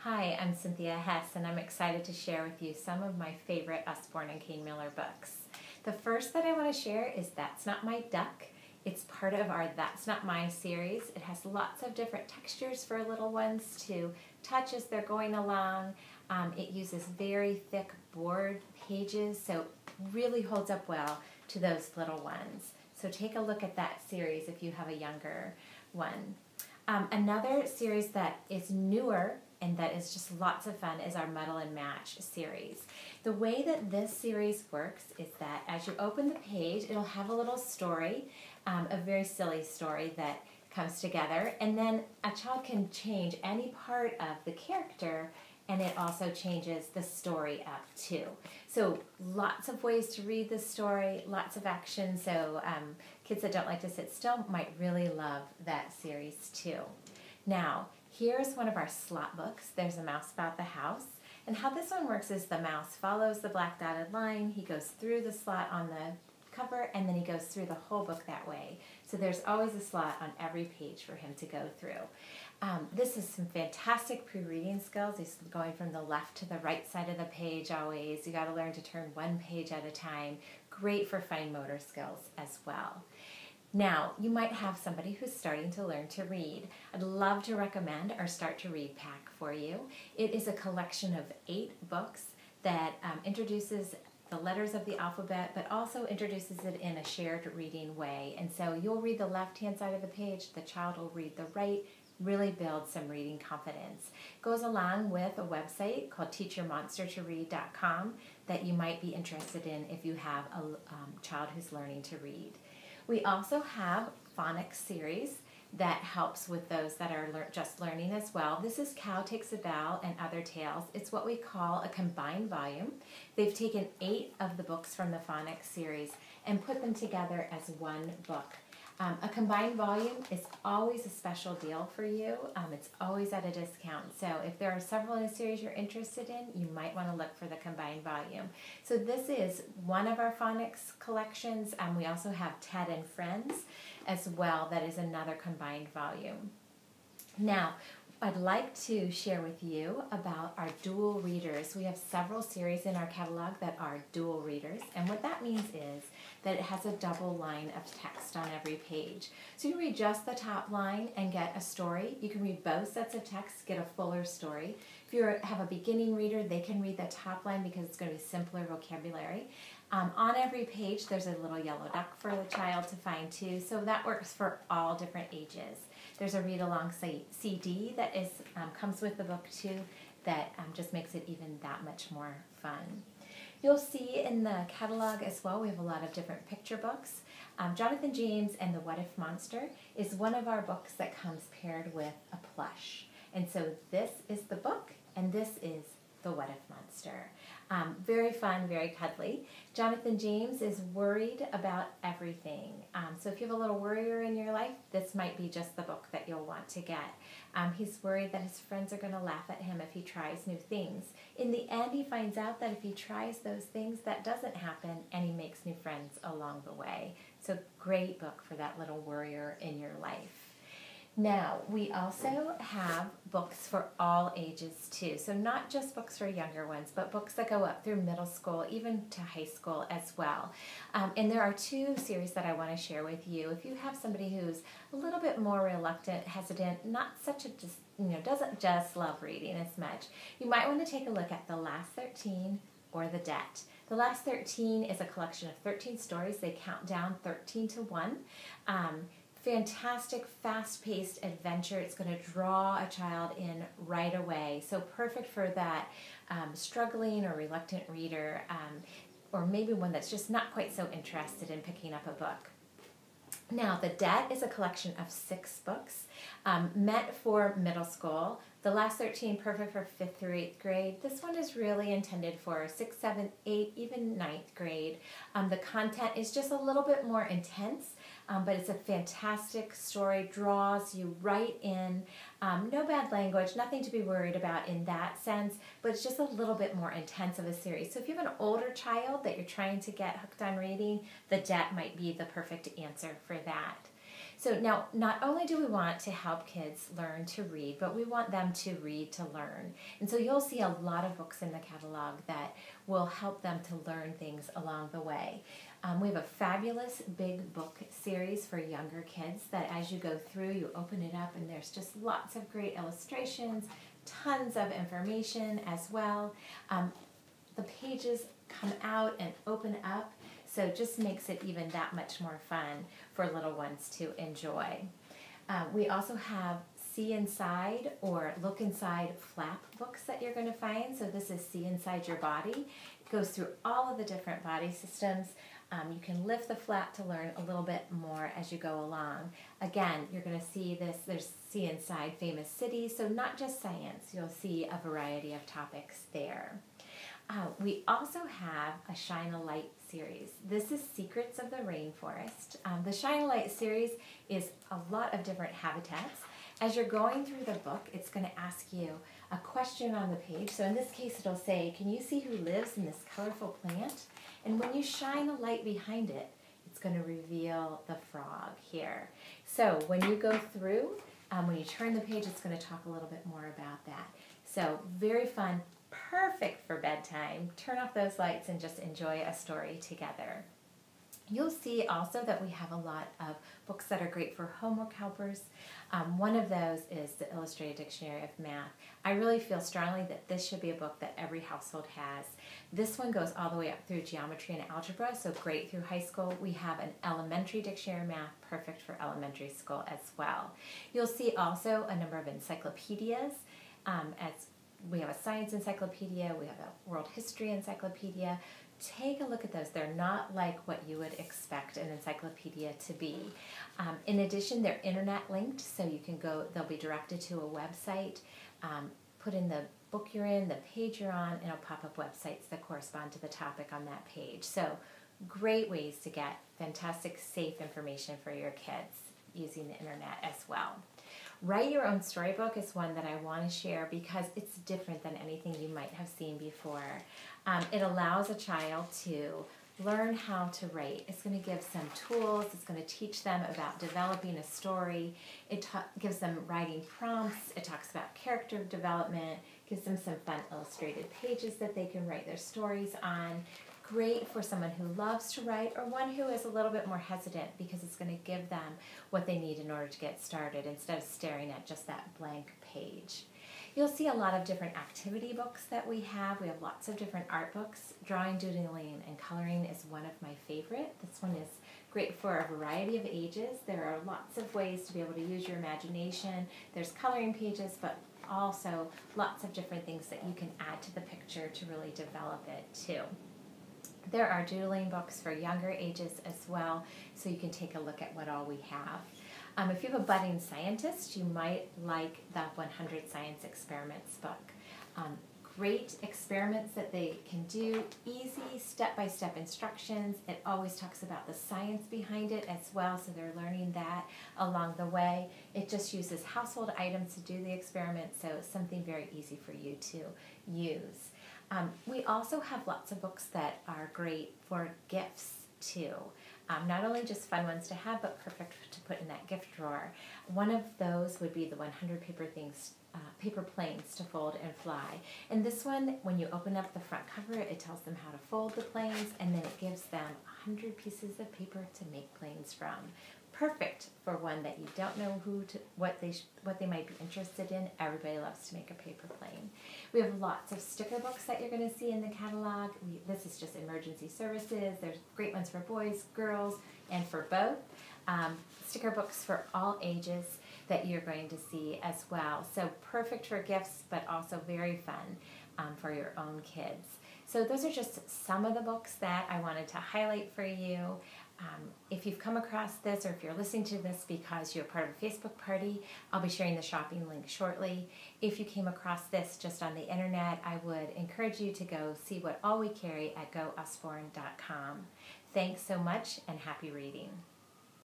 Hi, I'm Cynthia Hess, and I'm excited to share with you some of my favorite Usborne and Kane Miller books. The first that I want to share is That's Not My Duck. It's part of our That's Not My series. It has lots of different textures for little ones to touch as they're going along. It uses very thick board pages, so it really holds up well to those little ones. So take a look at that series if you have a younger one. Another series that is newer and that is just lots of fun is our Muddle and Match series. The way that this series works is that as you open the page, it'll have a little story, a very silly story that comes together, and then a child can change any part of the character, and it also changes the story up too. So lots of ways to read the story, lots of action, so kids that don't like to sit still might really love that series too. Now, here's one of our slot books. There's a Mouse About the House. And how this one works is the mouse follows the black dotted line, he goes through the slot on the cover, and then he goes through the whole book that way. So there's always a slot on every page for him to go through. This is some fantastic pre-reading skills. He's going from the left to the right side of the page always. You got to learn to turn one page at a time. Great for fine motor skills as well. Now, you might have somebody who's starting to learn to read. I'd love to recommend our Start to Read pack for you. It is a collection of 8 books that introduces the letters of the alphabet, but also introduces it in a shared reading way. And so you'll read the left-hand side of the page, the child will read the right, really build some reading confidence. Goes along with a website called teachyourmonstertoread.com that you might be interested in if you have a child who's learning to read. We also have phonics series that helps with those that are just learning as well. This is Cow Takes a Bow and Other Tales. It's what we call a combined volume. They've taken 8 of the books from the phonics series and put them together as one book. A combined volume is always a special deal for you. It's always at a discount. So if there are several in a series you're interested in, you might want to look for the combined volume. So this is one of our phonics collections. We also have Ted and Friends as well. That is another combined volume. Now, I'd like to share with you about our dual readers. We have several series in our catalog that are dual readers, and what that means is that it has a double line of text on every page. So you can read just the top line and get a story. You can read both sets of text, get a fuller story. If you have a beginning reader, they can read the top line because it's going to be simpler vocabulary. On every page, there's a little yellow duck for the child to find too, so that works for all different ages. There's a read-along CD that comes with the book too that just makes it even that much more fun. You'll see in the catalog as well, we have a lot of different picture books. Jonathan James and the What If Monster is one of our books that comes paired with a plush. And so this is the book, and this is the What If Monster. Very fun, very cuddly. Jonathan James is worried about everything. So if you have a little worrier in your life, this might be just the book that you'll want to get. He's worried that his friends are going to laugh at him if he tries new things. In the end, he finds out that if he tries those things, that doesn't happen, and he makes new friends along the way. So great book for that little worrier in your life. Now, we also have books for all ages too. So not just books for younger ones, but books that go up through middle school, even to high school as well. And there are 2 series that I want to share with you. If you have somebody who's a little bit more reluctant, hesitant, not such a, doesn't just love reading as much, you might want to take a look at The Last 13 or The Debt. The Last 13 is a collection of 13 stories. They count down 13 to 1. Fantastic, fast-paced adventure. It's going to draw a child in right away. So perfect for that struggling or reluctant reader, or maybe one that's just not quite so interested in picking up a book. Now, The Debt is a collection of 6 books meant for middle school. The Last 13, perfect for 5th through 8th grade. This one is really intended for 6th, 7th, 8th, even 9th grade. The content is just a little bit more intense, but it's a fantastic story, draws you right in. No bad language, nothing to be worried about in that sense, but it's just a little bit more intense of a series. So if you have an older child that you're trying to get hooked on reading, The Debt might be the perfect answer for that. So now, not only do we want to help kids learn to read, but we want them to read to learn. And so you'll see a lot of books in the catalog that will help them to learn things along the way. We have a fabulous big book series for younger kids that as you go through, you open it up and there's just lots of great illustrations, tons of information as well. The pages come out and open up, so it just makes it even that much more fun for little ones to enjoy. We also have See Inside or Look Inside flap books that you're going to find. So this is See Inside Your Body. It goes through all of the different body systems. You can lift the flap to learn a little bit more as you go along. Again, you're going to see this, there's See Inside Famous Cities, so not just science. You'll see a variety of topics there. We also have a Shine a Light series. This is Secrets of the Rainforest. The Shine a Light series is a lot of different habitats. As you're going through the book, it's going to ask you a question on the page. So in this case, it'll say, can you see who lives in this colorful plant? And when you shine a light behind it, it's going to reveal the frog here. So when you go through, when you turn the page, it's going to talk a little bit more about that. So very fun, perfect for bedtime. Turn off those lights and just enjoy a story together. You'll see also that we have a lot of books that are great for homework helpers. One of those is the Illustrated Dictionary of Math. I really feel strongly that this should be a book that every household has. This one goes all the way up through geometry and algebra, so great through high school. We have an elementary dictionary of math, perfect for elementary school as well. You'll see also a number of encyclopedias. As we have a science encyclopedia, we have a world history encyclopedia. Take a look at those. They're not like what you would expect an encyclopedia to be. In addition, they're internet linked, so you can go, they'll be directed to a website. Put in the book you're in, the page you're on, and it'll pop up websites that correspond to the topic on that page. So great ways to get fantastic, safe information for your kids using the internet as well. Write Your Own Storybook is one that I want to share because it's different than anything you might have seen before. It allows a child to learn how to write. It's going to give some tools. It's going to teach them about developing a story. It gives them writing prompts. It talks about character development, gives them some fun illustrated pages that they can write their stories on. Great for someone who loves to write or one who is a little bit more hesitant because it's going to give them what they need in order to get started instead of staring at just that blank page. You'll see a lot of different activity books that we have. We have lots of different art books. Drawing, doodling, and coloring is one of my favorite. This one is great for a variety of ages. There are lots of ways to be able to use your imagination. There's coloring pages, but also lots of different things that you can add to the picture to really develop it too. There are doodling books for younger ages as well, so you can take a look at what all we have. If you have a budding scientist, you might like the 100 Science Experiments book. Great experiments that they can do, easy step-by-step instructions. It always talks about the science behind it as well, so they're learning that along the way. It just uses household items to do the experiment, so it's something very easy for you to use. We also have lots of books that are great for gifts too. Not only just fun ones to have, but perfect to put in that gift drawer. One of those would be the 100 paper planes to fold and fly. And this one, when you open up the front cover, it tells them how to fold the planes, and then it gives them 100 pieces of paper to make planes from. Perfect for one that you don't know what they might be interested in. Everybody loves to make a paper plane. We have lots of sticker books that you're going to see in the catalog. This is just emergency services. There's great ones for boys, girls, and for both. Sticker books for all ages that you're going to see as well. So perfect for gifts, but also very fun for your own kids. So those are just some of the books that I wanted to highlight for you. If you've come across this or if you're listening to this because you're part of a Facebook party, I'll be sharing the shopping link shortly. If you came across this just on the internet, I would encourage you to go see what all we carry at gousborne.com. Thanks so much and happy reading.